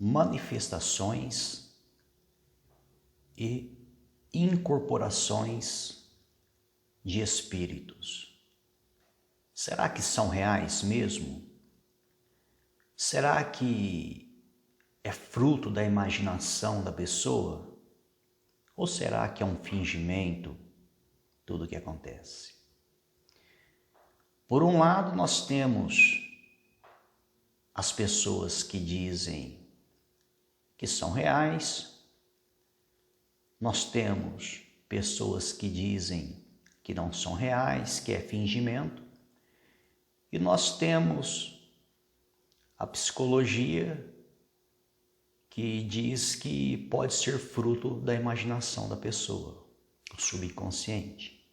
manifestações e incorporações de espíritos. Será que são reais mesmo? Será que é fruto da imaginação da pessoa? Ou será que é um fingimento tudo o que acontece? Por um lado, nós temos as pessoas que dizem que são reais, nós temos pessoas que dizem que não são reais, que é fingimento, e nós temos a psicologia que diz que pode ser fruto da imaginação da pessoa, o subconsciente.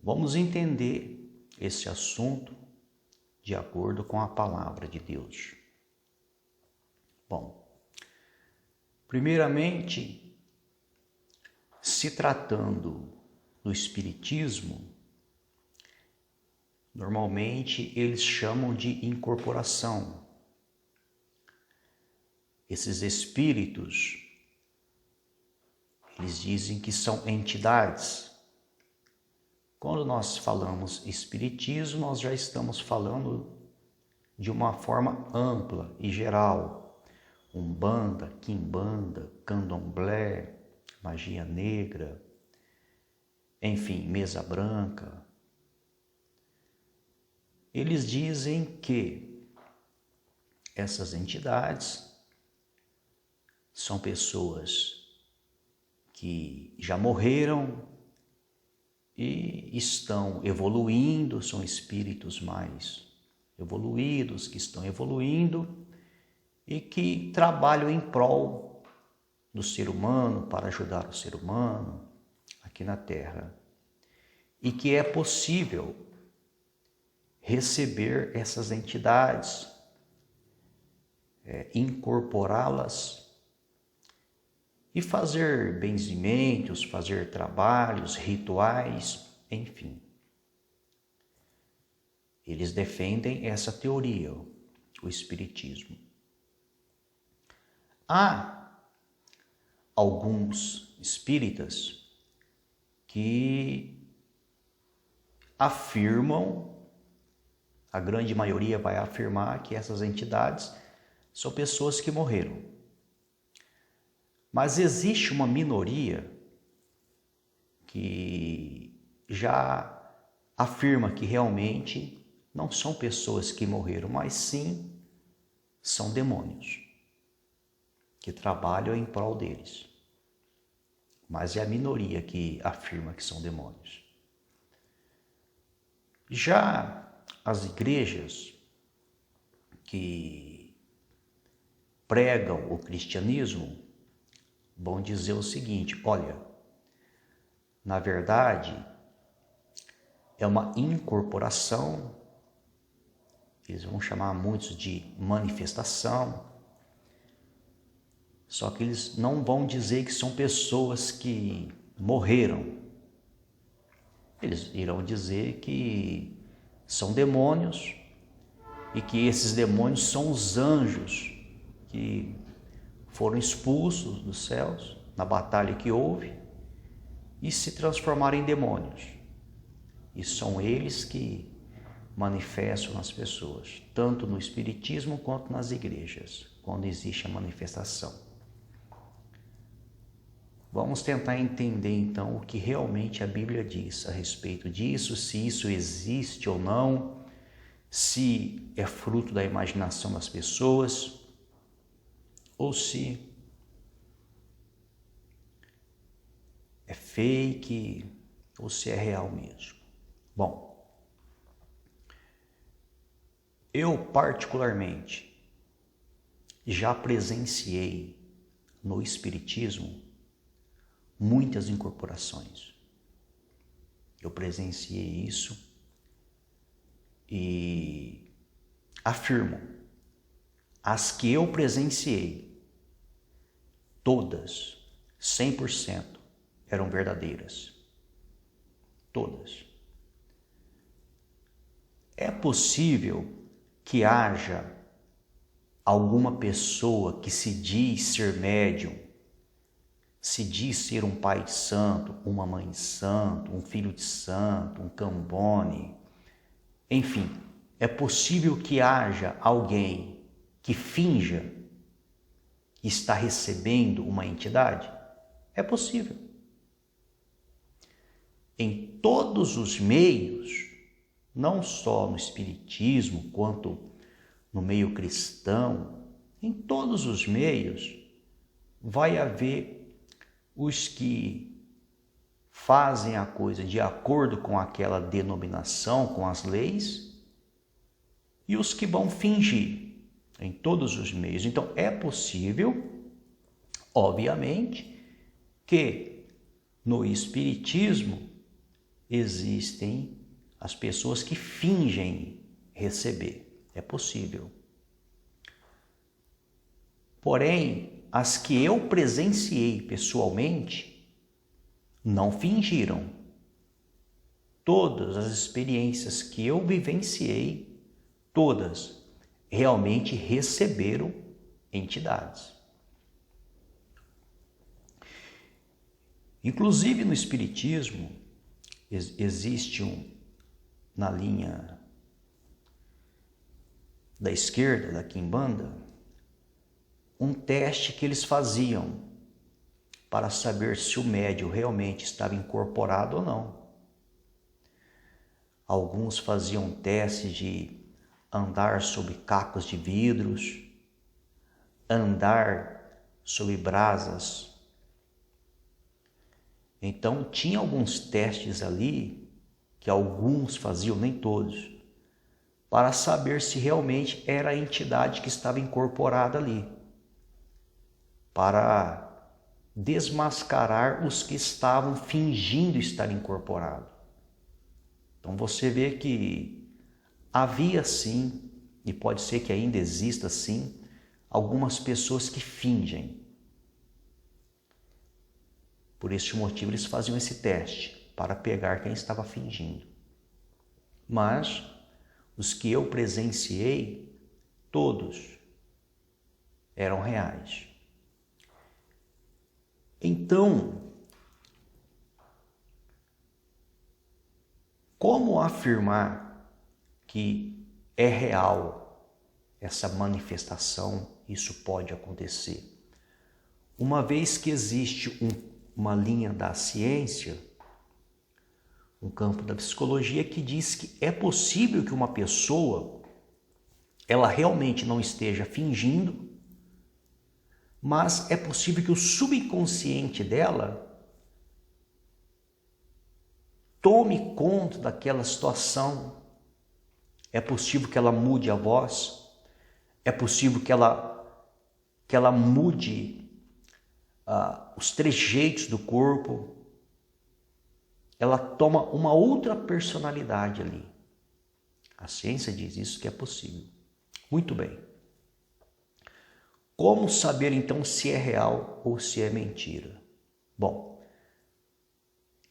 Vamos entender esse assunto de acordo com a palavra de Deus. Bom, primeiramente, se tratando do espiritismo, normalmente eles chamam de incorporação. Esses espíritos, eles dizem que são entidades. Quando nós falamos espiritismo, nós já estamos falando de uma forma ampla e geral. Umbanda, quimbanda, candomblé, magia negra, enfim, mesa branca. Eles dizem que essas entidades são pessoas que já morreram e estão evoluindo, são espíritos mais evoluídos, que estão evoluindo e que trabalham em prol do ser humano, para ajudar o ser humano aqui na Terra. E que é possível receber essas entidades, incorporá-las e fazer benzimentos, fazer trabalhos, rituais, enfim. Eles defendem essa teoria, o espiritismo. Há alguns espíritas que afirmam, a grande maioria vai afirmar que essas entidades são pessoas que morreram. Mas existe uma minoria que já afirma que realmente não são pessoas que morreram, mas sim são demônios que trabalham em prol deles. Mas é a minoria que afirma que são demônios. Já as igrejas que pregam o cristianismo vão dizer o seguinte: olha, na verdade é uma incorporação, eles vão chamar muitos de manifestação, só que eles não vão dizer que são pessoas que morreram. Eles irão dizer que são demônios e que esses demônios são os anjos que foram expulsos dos céus na batalha que houve e se transformaram em demônios. E são eles que manifestam nas pessoas, tanto no espiritismo quanto nas igrejas, quando existe a manifestação. Vamos tentar entender então o que realmente a Bíblia diz a respeito disso, se isso existe ou não, se é fruto da imaginação das pessoas, ou se é fake, ou se é real mesmo. Bom, eu particularmente já presenciei no espiritismo muitas incorporações. Eu presenciei isso e afirmo, as que eu presenciei, todas, 100%, eram verdadeiras. Todas. É possível que haja alguma pessoa que se diz ser médium, se diz ser um pai de santo, uma mãe de santo, um filho de santo, um cambone, enfim, é possível que haja alguém que finja que está recebendo uma entidade? É possível. Em todos os meios, não só no espiritismo, quanto no meio cristão, em todos os meios, vai haver os que fazem a coisa de acordo com aquela denominação, com as leis, e os que vão fingir em todos os meios. Então, é possível, obviamente, que no espiritismo existem as pessoas que fingem receber. É possível. Porém, as que eu presenciei pessoalmente não fingiram. Todas as experiências que eu vivenciei, todas realmente receberam entidades. Inclusive no espiritismo existe na linha da esquerda, da Quimbanda, um teste que eles faziam para saber se o médium realmente estava incorporado ou não. Alguns faziam testes de andar sobre cacos de vidros, andar sobre brasas. Então, tinha alguns testes ali, que alguns faziam, nem todos, para saber se realmente era a entidade que estava incorporada ali, para desmascarar os que estavam fingindo estar incorporados. Então você vê que havia sim, e pode ser que ainda exista sim, algumas pessoas que fingem. Por este motivo eles faziam esse teste, para pegar quem estava fingindo. Mas os que eu presenciei, todos eram reais. Então, como afirmar que é real essa manifestação, isso pode acontecer? Uma vez que existe uma linha da ciência, um campo da psicologia que diz que é possível que uma pessoa ela realmente não esteja fingindo, mas é possível que o subconsciente dela tome conta daquela situação. É possível que ela mude a voz, é possível que ela mude os trejeitos do corpo. Ela toma uma outra personalidade ali. A ciência diz isso que é possível. Muito bem. Como saber então se é real ou se é mentira? Bom,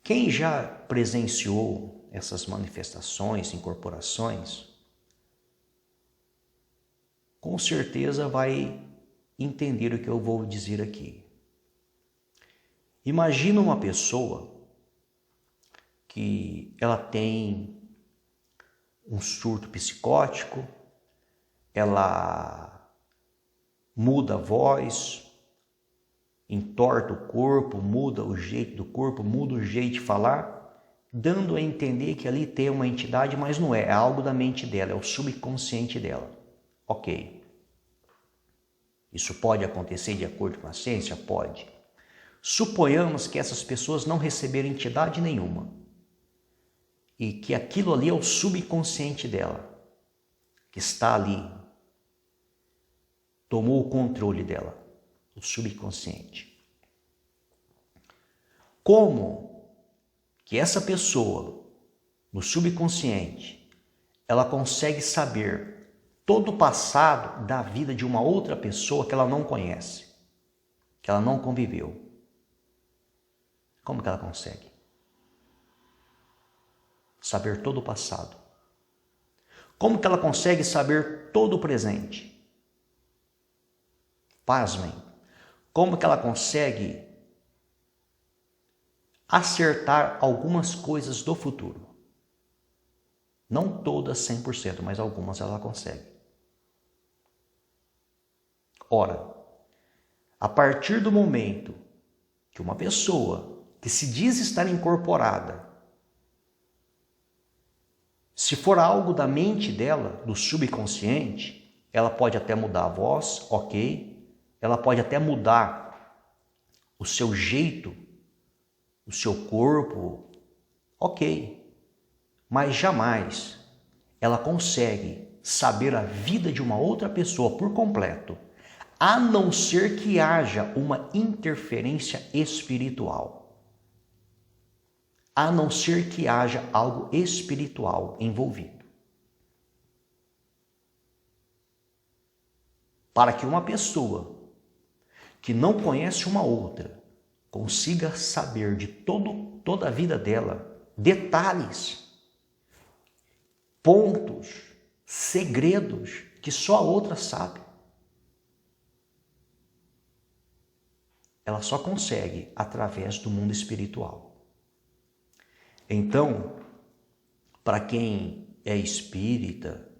quem já presenciou essas manifestações, incorporações, com certeza vai entender o que eu vou dizer aqui. Imagina uma pessoa que ela tem um surto psicótico, ela muda a voz, entorta o corpo, muda o jeito do corpo, muda o jeito de falar, dando a entender que ali tem uma entidade, mas não é, é algo da mente dela, é o subconsciente dela. Ok. Isso pode acontecer de acordo com a ciência? Pode. Suponhamos que essas pessoas não receberam entidade nenhuma e que aquilo ali é o subconsciente dela, que está ali, tomou o controle dela, o subconsciente. Como que essa pessoa, no subconsciente, ela consegue saber todo o passado da vida de uma outra pessoa que ela não conhece, que ela não conviveu? Como que ela consegue saber todo o passado? Como que ela consegue saber todo o presente? Pasmem, como que ela consegue acertar algumas coisas do futuro? Não todas 100%, mas algumas ela consegue. Ora, a partir do momento que uma pessoa que se diz estar incorporada, se for algo da mente dela, do subconsciente, ela pode até mudar a voz, ok? Ela pode até mudar o seu jeito, o seu corpo, ok. Mas jamais ela consegue saber a vida de uma outra pessoa por completo, a não ser que haja uma interferência espiritual. A não ser que haja algo espiritual envolvido. Para que uma pessoa que não conhece uma outra consiga saber de toda a vida dela, detalhes, pontos, segredos que só a outra sabe. Ela só consegue através do mundo espiritual. Então, para quem é espírita,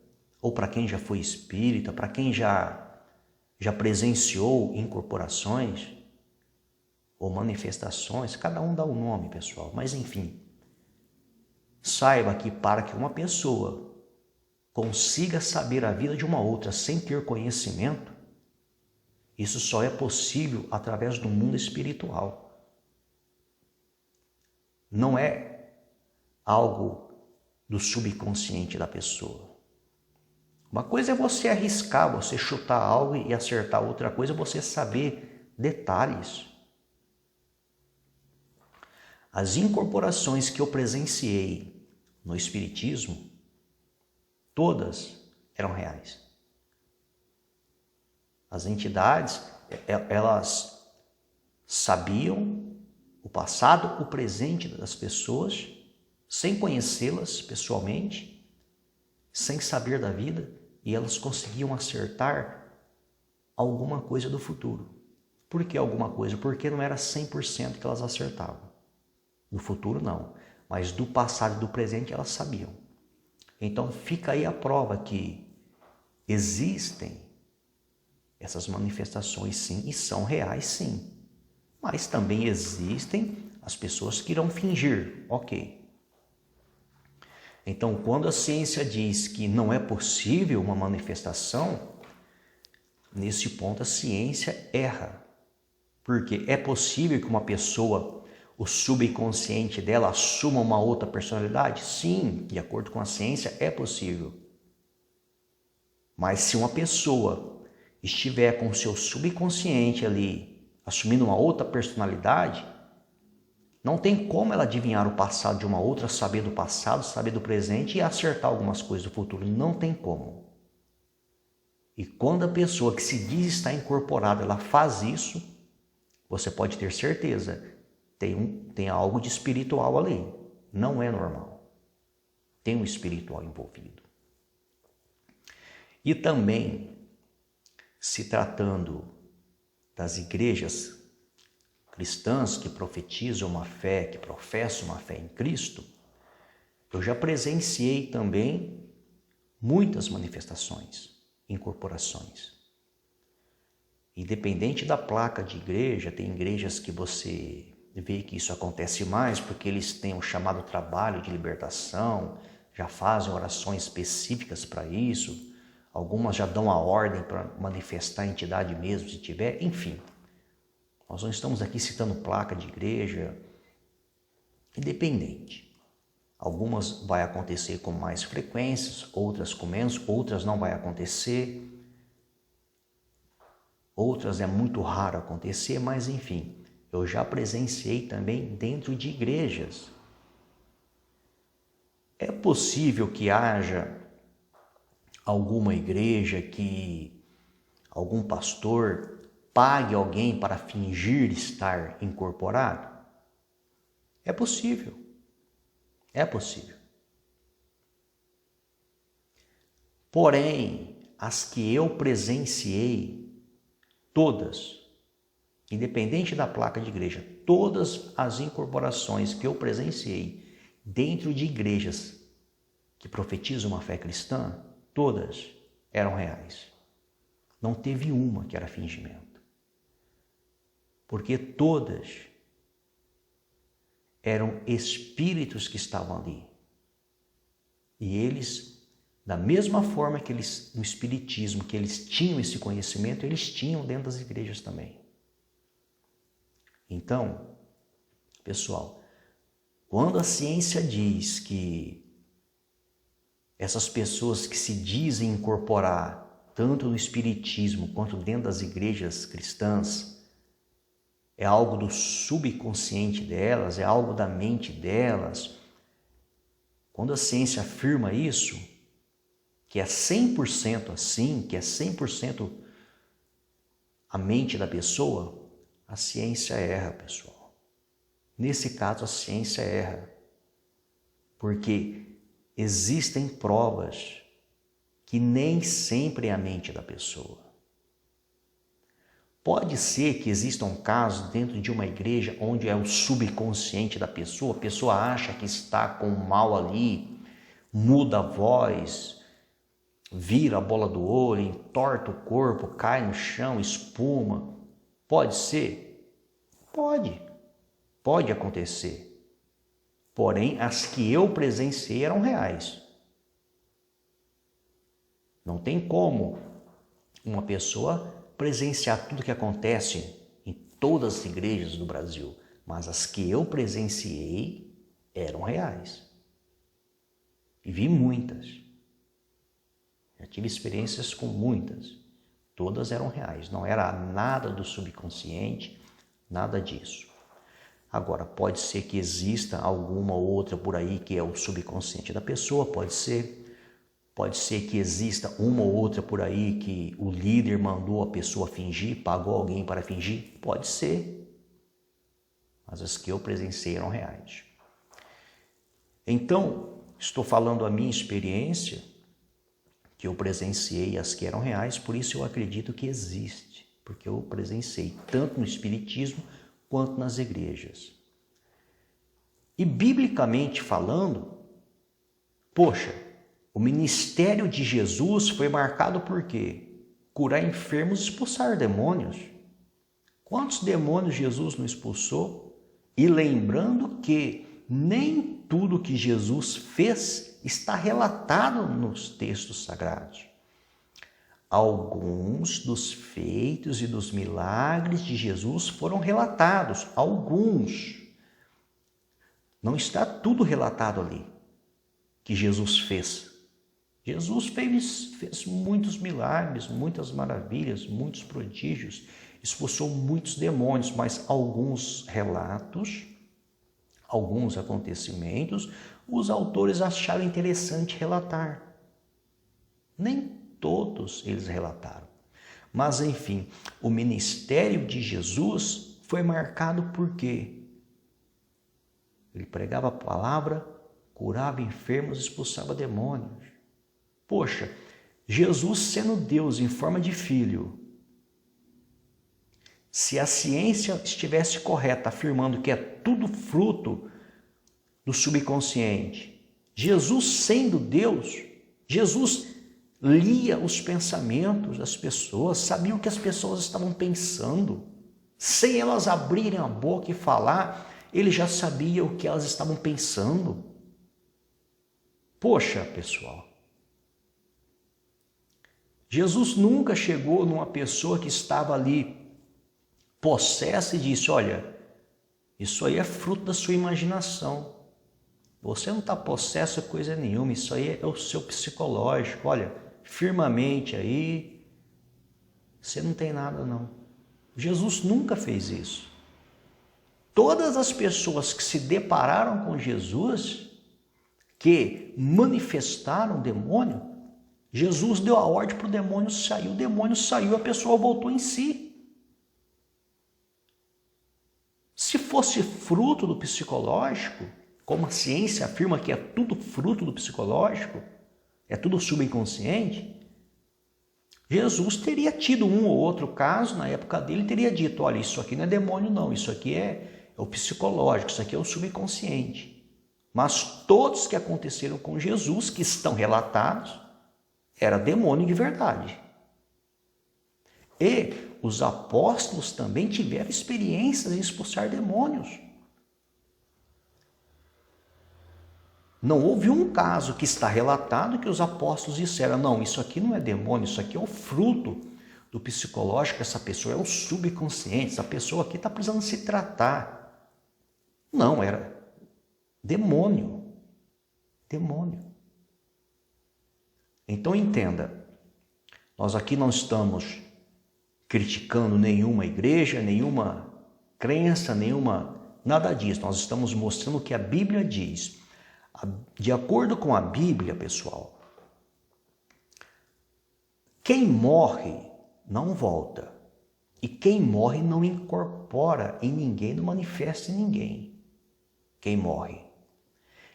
ou para quem já foi espírita, para quem já presenciou incorporações ou manifestações, cada um dá um nome, pessoal, mas enfim, saiba que para que uma pessoa consiga saber a vida de uma outra sem ter conhecimento, isso só é possível através do mundo espiritual. Não é algo do subconsciente da pessoa. Uma coisa é você arriscar, você chutar algo e acertar, outra coisa é você saber detalhes. As incorporações que eu presenciei no Espiritismo, todas eram reais. As entidades, elas sabiam o passado, o presente das pessoas, sem conhecê-las pessoalmente, sem saber da vida, e elas conseguiam acertar alguma coisa do futuro. Por que alguma coisa? Porque não era 100% que elas acertavam. Do futuro não, mas do passado e do presente elas sabiam. Então fica aí a prova que existem essas manifestações sim, e são reais sim. Mas também existem as pessoas que irão fingir, ok. Então, quando a ciência diz que não é possível uma manifestação, nesse ponto a ciência erra. Porque é possível que uma pessoa, o subconsciente dela, assuma uma outra personalidade? Sim, de acordo com a ciência, é possível. Mas se uma pessoa estiver com o seu subconsciente ali, assumindo uma outra personalidade, não tem como ela adivinhar o passado de uma outra, saber do passado, saber do presente e acertar algumas coisas do futuro. Não tem como. E quando a pessoa que se diz estar incorporada, ela faz isso, você pode ter certeza, tem algo de espiritual ali. Não é normal. Tem um espiritual envolvido. E também, se tratando das igrejas cristãs que profetizam uma fé, que professam uma fé em Cristo, eu já presenciei também muitas manifestações, incorporações. Independente da placa de igreja, tem igrejas que você vê que isso acontece mais porque eles têm o chamado trabalho de libertação, já fazem orações específicas para isso, algumas já dão a ordem para manifestar a entidade mesmo, se tiver, enfim. Nós não estamos aqui citando placa de igreja, independente. Algumas vai acontecer com mais frequências, outras com menos, outras não vai acontecer, outras é muito raro acontecer, mas enfim, eu já presenciei também dentro de igrejas. É possível que haja alguma igreja que algum pastor pague alguém para fingir estar incorporado? É possível. É possível. Porém, as que eu presenciei todas, independente da placa de igreja, todas as incorporações que eu presenciei dentro de igrejas que profetizam uma fé cristã, todas eram reais. Não teve uma que era fingimento. Porque todas eram espíritos que estavam ali. E eles, da mesma forma que eles, no espiritismo, que eles tinham esse conhecimento, eles tinham dentro das igrejas também. Então, pessoal, quando a ciência diz que essas pessoas que se dizem incorporar, tanto no espiritismo quanto dentro das igrejas cristãs, é algo do subconsciente delas, é algo da mente delas. Quando a ciência afirma isso, que é 100% assim, que é 100% a mente da pessoa, a ciência erra, pessoal. Nesse caso, a ciência erra, porque existem provas que nem sempre é a mente da pessoa. Pode ser que exista um caso dentro de uma igreja onde é o subconsciente da pessoa, a pessoa acha que está com o mal ali, muda a voz, vira a bola do olho, entorta o corpo, cai no chão, espuma. Pode ser? Pode acontecer. Porém, as que eu presenciei eram reais. Não tem como uma pessoa presenciar tudo que acontece em todas as igrejas do Brasil, mas as que eu presenciei eram reais. E vi muitas. Já tive experiências com muitas. Todas eram reais. Não era nada do subconsciente, nada disso. Agora, pode ser que exista alguma outra por aí que é o subconsciente da pessoa, pode ser. Pode ser que exista uma ou outra por aí que o líder mandou a pessoa fingir, pagou alguém para fingir, pode ser. Mas as que eu presenciei eram reais. Então, estou falando a minha experiência, que eu presenciei as que eram reais, por isso eu acredito que existe, porque eu presenciei tanto no espiritismo quanto nas igrejas. E biblicamente falando, poxa, o ministério de Jesus foi marcado por quê? Curar enfermos e expulsar demônios. Quantos demônios Jesus não expulsou? E lembrando que nem tudo que Jesus fez está relatado nos textos sagrados. Alguns dos feitos e dos milagres de Jesus foram relatados, alguns. Não está tudo relatado ali que Jesus fez. Jesus fez muitos milagres, muitas maravilhas, muitos prodígios, expulsou muitos demônios, mas alguns relatos, alguns acontecimentos, os autores acharam interessante relatar. Nem todos eles relataram. Mas, enfim, o ministério de Jesus foi marcado por quê? Ele pregava a palavra, curava enfermos, expulsava demônios. Poxa, Jesus sendo Deus em forma de filho, se a ciência estivesse correta, afirmando que é tudo fruto do subconsciente, Jesus sendo Deus, Jesus lia os pensamentos das pessoas, sabia o que as pessoas estavam pensando, sem elas abrirem a boca e falar, ele já sabia o que elas estavam pensando. Poxa, pessoal, Jesus nunca chegou numa pessoa que estava ali possessa e disse, olha, isso aí é fruto da sua imaginação. Você não está possesso de coisa nenhuma, isso aí é o seu psicológico. Olha, firmemente aí, você não tem nada não. Jesus nunca fez isso. Todas as pessoas que se depararam com Jesus, que manifestaram o demônio, Jesus deu a ordem para o demônio saiu, a pessoa voltou em si. Se fosse fruto do psicológico, como a ciência afirma que é tudo fruto do psicológico, é tudo subconsciente, Jesus teria tido um ou outro caso, na época dele, teria dito, olha, isso aqui não é demônio não, isso aqui é o psicológico, isso aqui é o subconsciente. Mas todos que aconteceram com Jesus, que estão relatados, era demônio de verdade. E os apóstolos também tiveram experiências em expulsar demônios. Não houve um caso que está relatado que os apóstolos disseram, não, isso aqui não é demônio, isso aqui é o fruto do psicológico, essa pessoa é o subconsciente, essa pessoa aqui está precisando se tratar. Não, era demônio. Demônio. Então entenda, nós aqui não estamos criticando nenhuma igreja, nenhuma crença, nada disso. Nós estamos mostrando o que a Bíblia diz. De acordo com a Bíblia, pessoal, quem morre não volta. E quem morre não incorpora em ninguém, não manifesta em ninguém. Quem morre.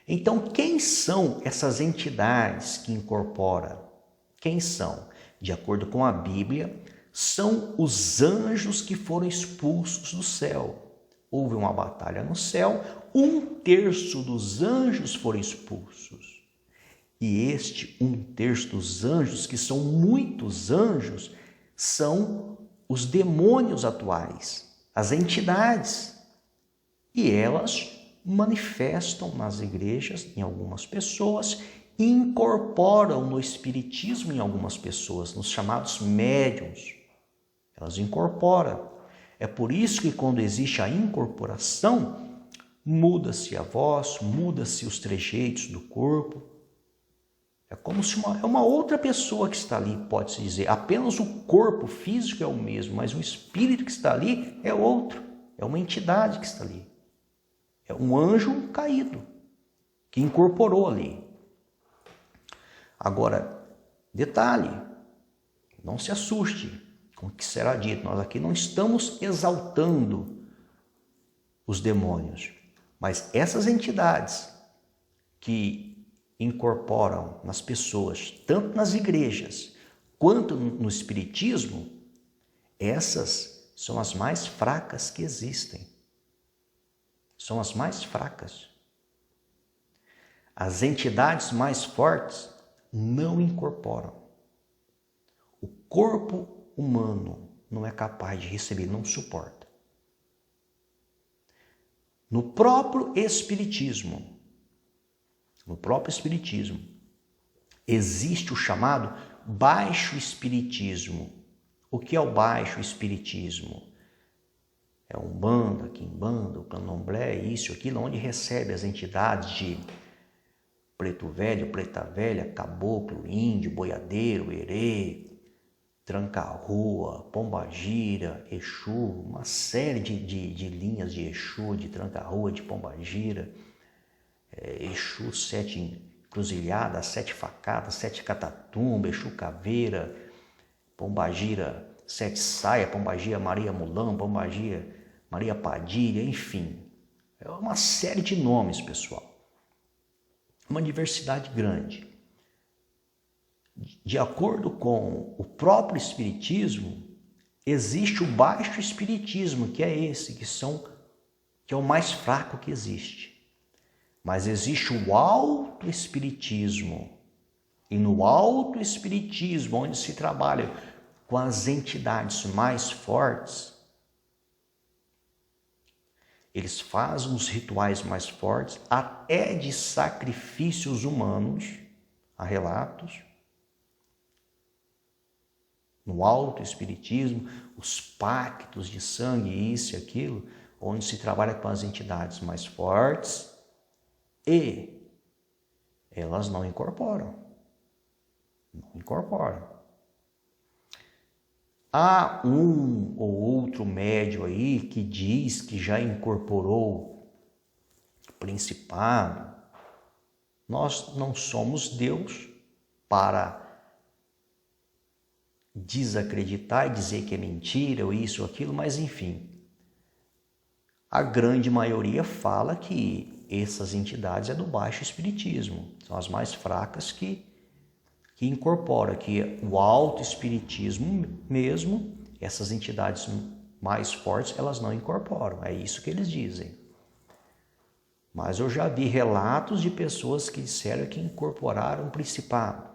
Então, quem são essas entidades que incorporam? Quem são? De acordo com a Bíblia, são os anjos que foram expulsos do céu. Houve uma batalha no céu, 1/3 dos anjos foram expulsos. E este 1/3 dos anjos, que são muitos anjos, são os demônios atuais, as entidades. E elas manifestam nas igrejas, em algumas pessoas, e incorporam no espiritismo em algumas pessoas, nos chamados médiuns. Elas incorporam. É por isso que quando existe a incorporação, muda-se a voz, muda-se os trejeitos do corpo. É como se é uma outra pessoa que está ali, pode-se dizer. Apenas o corpo físico é o mesmo, mas o espírito que está ali é outro. É uma entidade que está ali. É um anjo caído, que incorporou ali. Agora, detalhe, não se assuste com o que será dito. Nós aqui não estamos exaltando os demônios, mas essas entidades que incorporam nas pessoas, tanto nas igrejas quanto no espiritismo, essas são as mais fracas que existem. São as mais fracas. As entidades mais fortes não incorporam. O corpo humano não é capaz de receber, não suporta. No próprio espiritismo, existe o chamado baixo espiritismo. O que é o baixo espiritismo? É Umbanda, Quimbanda, o Candomblé, isso, aquilo, onde recebe as entidades de preto velho, preta velha, caboclo, índio, boiadeiro, herê, tranca-rua, pombagira, Exu, uma série de linhas de Exu, de tranca-rua, de pombagira, Exu 7 encruzilhadas, 7 facadas, 7 catatumba, Exu caveira, pombagira 7 saia, pombagira Maria Mulã, pombagira Maria Padilha, enfim. É uma série de nomes, pessoal. Uma diversidade grande. De acordo com o próprio espiritismo, existe o baixo espiritismo, que é esse, que é o mais fraco que existe. Mas existe o alto espiritismo. E no alto espiritismo, onde se trabalha com as entidades mais fortes, eles fazem os rituais mais fortes, até de sacrifícios humanos, há relatos. No alto espiritismo, os pactos de sangue, isso e aquilo, onde se trabalha com as entidades mais fortes e elas não incorporam. Não incorporam. Há um ou outro médium aí que diz que já incorporou principado. Nós não somos Deus para desacreditar e dizer que é mentira ou isso ou aquilo, mas enfim. A grande maioria fala que essas entidades é do baixo espiritismo, são as mais fracas que que incorpora, que o autoespiritismo mesmo, essas entidades mais fortes, elas não incorporam. É isso que eles dizem. Mas eu já vi relatos de pessoas que disseram que incorporaram um principado.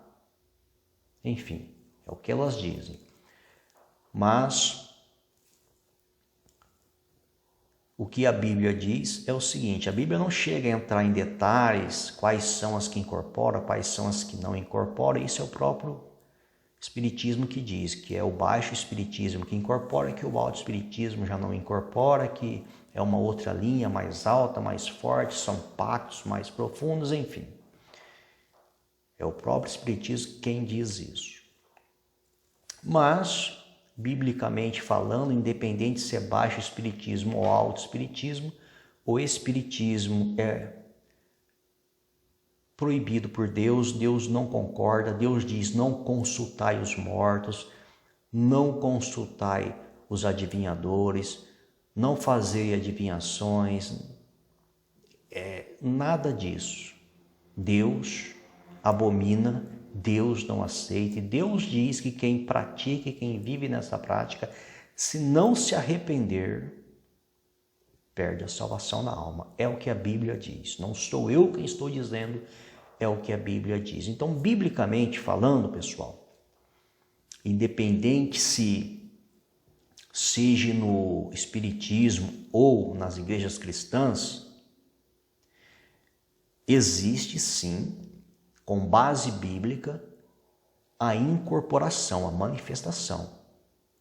Enfim, é o que elas dizem. Mas o que a Bíblia diz é o seguinte: a Bíblia não chega a entrar em detalhes quais são as que incorporam, quais são as que não incorporam. Isso é o próprio Espiritismo que diz, que é o baixo espiritismo que incorpora, que o alto espiritismo já não incorpora, que é uma outra linha mais alta, mais forte, são pactos mais profundos, enfim. É o próprio Espiritismo quem diz isso. Mas, biblicamente falando, independente se é baixo espiritismo ou alto espiritismo, o espiritismo é proibido por Deus, Deus não concorda, Deus diz: não consultai os mortos, não consultai os adivinhadores, não fazei adivinhações, nada disso. Deus abomina, Deus não aceita, e Deus diz que quem pratica e quem vive nessa prática, se não se arrepender, perde a salvação na alma. É o que a Bíblia diz, não sou eu quem estou dizendo, é o que a Bíblia diz. Então, biblicamente falando, pessoal, independente se seja no espiritismo ou nas igrejas cristãs, existe sim, com base bíblica, a incorporação, a manifestação.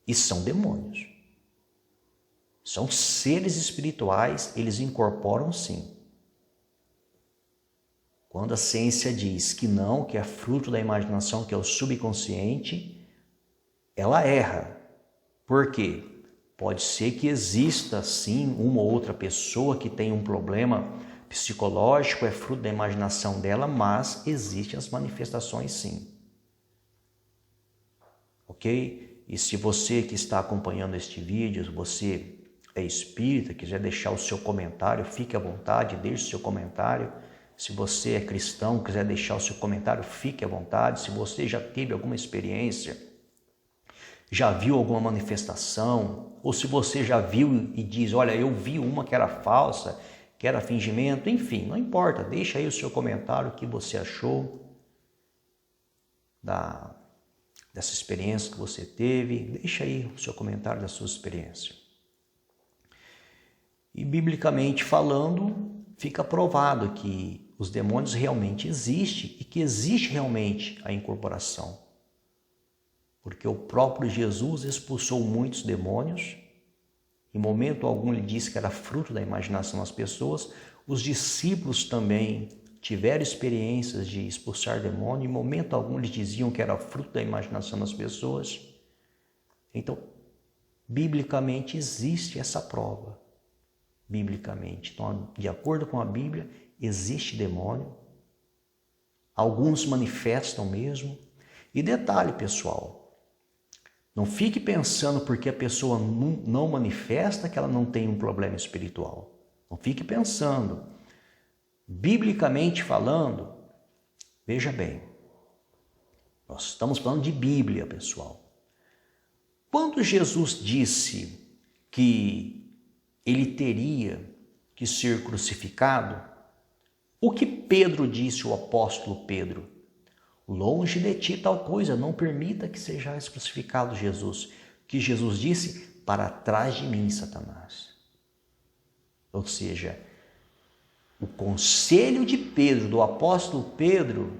E são demônios. São seres espirituais, eles incorporam sim. Quando a ciência diz que não, que é fruto da imaginação, que é o subconsciente, ela erra. Por quê? Pode ser que exista sim uma ou outra pessoa que tem um problema psicológico, é fruto da imaginação dela, mas existem as manifestações sim. Ok? E se você que está acompanhando este vídeo, você é espírita, quiser deixar o seu comentário, fique à vontade, deixe o seu comentário. Se você é cristão, quiser deixar o seu comentário, fique à vontade. Se você já teve alguma experiência, já viu alguma manifestação, ou se você já viu e diz: olha, eu vi uma que era falsa, que era fingimento, enfim, não importa, deixa aí o seu comentário, o que você achou dessa experiência que você teve, deixa aí o seu comentário da sua experiência. E biblicamente falando, fica provado que os demônios realmente existem e que existe realmente a incorporação. Porque o próprio Jesus expulsou muitos demônios. Em momento algum ele disse que era fruto da imaginação das pessoas. Os discípulos também tiveram experiências de expulsar demônio. Em momento algum eles diziam que era fruto da imaginação das pessoas. Então, biblicamente existe essa prova. Biblicamente. Então, de acordo com a Bíblia, existe demônio. Alguns manifestam mesmo. E detalhe, pessoal, não fique pensando porque a pessoa não manifesta que ela não tem um problema espiritual. Não fique pensando. Biblicamente falando, veja bem, nós estamos falando de Bíblia, pessoal. Quando Jesus disse que ele teria que ser crucificado, o que Pedro disse, o apóstolo Pedro? Longe de ti tal coisa, não permita que sejais crucificado, Jesus. O que Jesus disse? Para trás de mim, Satanás. Ou seja, o conselho de Pedro, do apóstolo Pedro,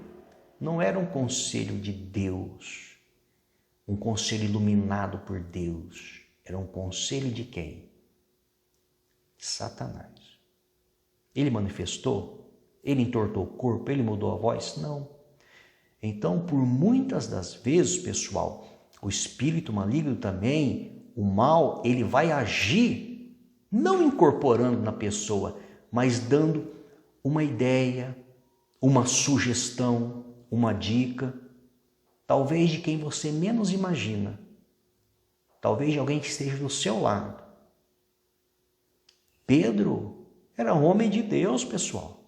não era um conselho de Deus, um conselho iluminado por Deus. Era um conselho de quem? Satanás. Ele manifestou? Ele entortou o corpo? Ele mudou a voz? Não. Então, por muitas das vezes, pessoal, o espírito maligno também, o mal, ele vai agir, não incorporando na pessoa, mas dando uma ideia, uma sugestão, uma dica, talvez de quem você menos imagina, talvez de alguém que esteja do seu lado. Pedro era homem de Deus, pessoal.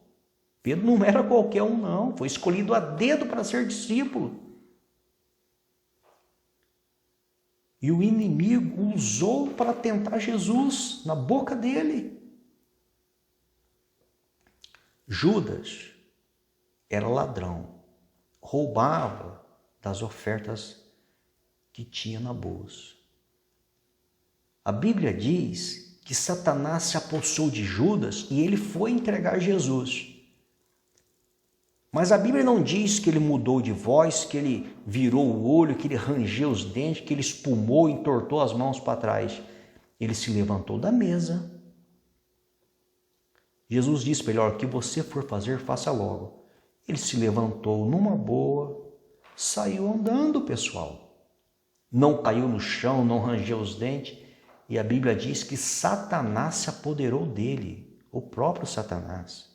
Pedro não era qualquer um, não. Foi escolhido a dedo para ser discípulo. E o inimigo usou para tentar Jesus na boca dele. Judas era ladrão, roubava das ofertas que tinha na bolsa. A Bíblia diz que Satanás se apossou de Judas e ele foi entregar Jesus. Mas a Bíblia não diz que ele mudou de voz, que ele virou o olho, que ele rangeu os dentes, que ele espumou, entortou as mãos para trás. Ele se levantou da mesa. Jesus disse para ele: o que você for fazer, faça logo. Ele se levantou numa boa, saiu andando, pessoal. Não caiu no chão, não rangeu os dentes. E a Bíblia diz que Satanás se apoderou dele, o próprio Satanás.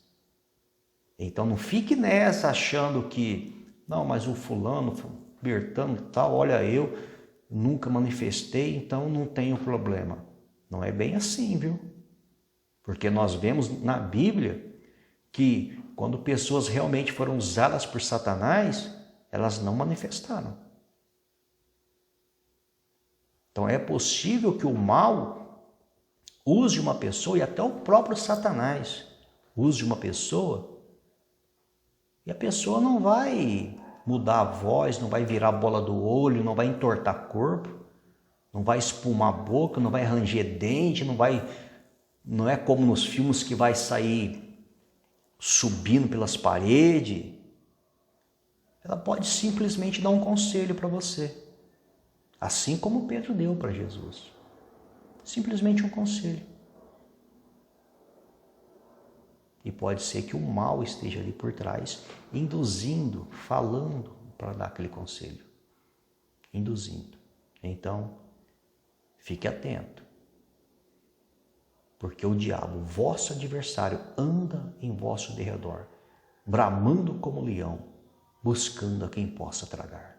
Então não fique nessa achando que, não, mas o fulano, Bertano e tal, olha, eu nunca manifestei, então não tenho problema. Não é bem assim, viu? Porque nós vemos na Bíblia que quando pessoas realmente foram usadas por Satanás, elas não manifestaram. Então é possível que o mal use uma pessoa, e até o próprio Satanás use uma pessoa, e a pessoa não vai mudar a voz, não vai virar a bola do olho, não vai entortar corpo, não vai espumar a boca, não vai ranger dente, não é como nos filmes que vai sair subindo pelas paredes. Ela pode simplesmente dar um conselho para você, assim como Pedro deu para Jesus. Simplesmente um conselho. E pode ser que o mal esteja ali por trás, induzindo, falando para dar aquele conselho. Induzindo. Então, fique atento. Porque o diabo, vosso adversário, anda em vosso derredor, bramando como leão, buscando a quem possa tragar.